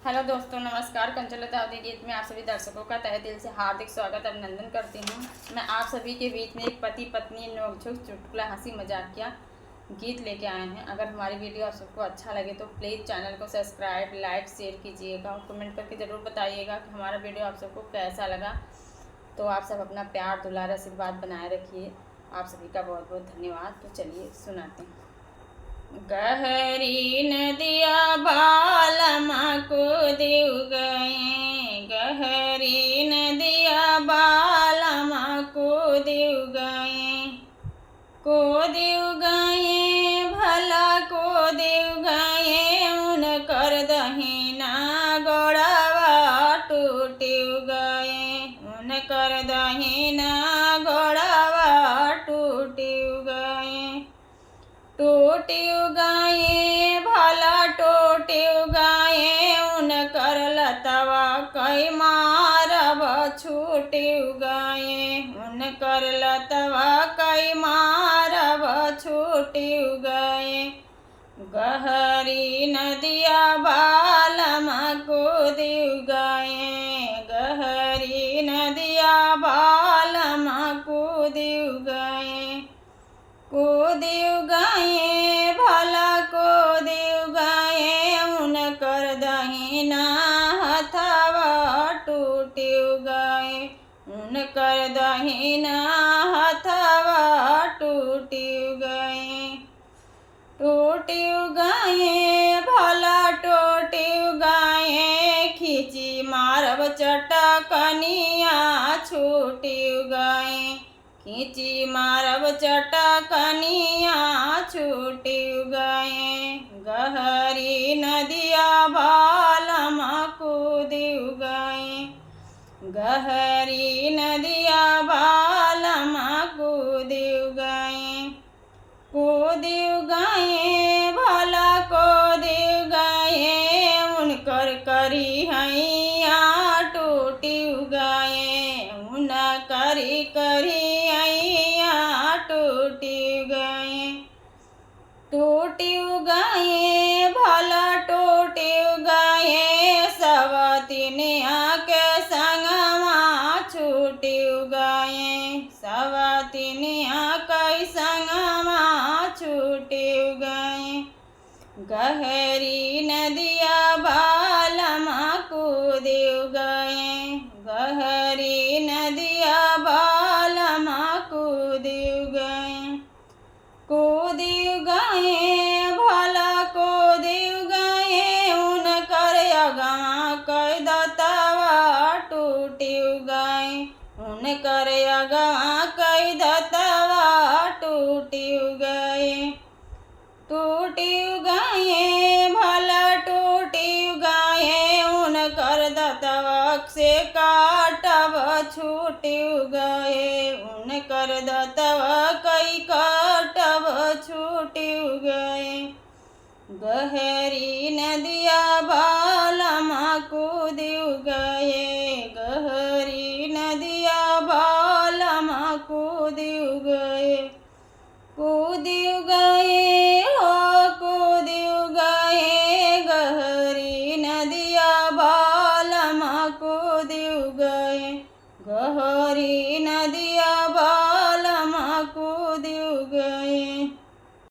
Hello दोस्तों, नमस्कार। कंचलता अवधि गीत में आप सभी दर्शकों का तहे दिल से हार्दिक स्वागत अभिनंदन करती हूँ। मैं आप सभी के बीच में एक पति पत्नी नोकझोंक चुटकुला हंसी मजाकिया गीत लेके आए हैं। अगर हमारी वीडियो आप सबको अच्छा लगे तो प्लीज़ चैनल को सब्सक्राइब, लाइक, शेयर कीजिएगा और कमेंट करके ज़रूर बताइएगा कि हमारा वीडियो आप सबको कैसा लगा। तो आप सब अपना प्यार, दुलार, आशीर्वाद बनाए रखिए। आप सभी का बहुत बहुत धन्यवाद। तो चलिए सुनाते हैं। गहरी नदिया बालमा को देव गए, गहरी नदिया बालमा को देव गए, को देव गए भला को देव गए, उनकर दहिना गोड़वा टूटिव गए, उनकर दहिना गोड़वा टूटिव गए, टूटिव गए भला टूटिव गए, उनकर लतवा कई मारब छूटिव गए, उनकर लतवा कई मारब छूटिव गए। गहरी नदिया बालमा को देव गए, गहरी नदिया बालमा को देव गए, को देव गए भला को देव गए, उनकर दहिना हथवा टूटिव गए, उनकर दहिना हथवा टूटिव गए, टूटिव गए भला टूटिव गए, खींची मारब चटकनिया छूटिव गए, खींची मारब चटकनिया छूटिव गए। गहरी नदिया बालमा को देव गए, गहरी नदिया बालमा को देव गए, को देव गए भला को देव गए, उनकर करी हैया टूटिव गए, उनकर करी टूटिव गए, टूटिव गए भला टूटिव गए, सवतिनिया के संगमा छूटिव गए, सवतिनिया के संगमा छूटिव गए। गहरी नदिया बालमा को देव गए, गहरी नदिया बालमा को देव गए, को देव गए भला को देव गए, उनकर अगवा कई दतवा टूटिव गए, उनकर अगवा कई दतवा टूटिव गए, टूटिव गए भला टूटिव गए, उनकर दतवा से काटब छूटिव गए, उनकर दतवा कई काटब छूटिव गए। गहरी नदिया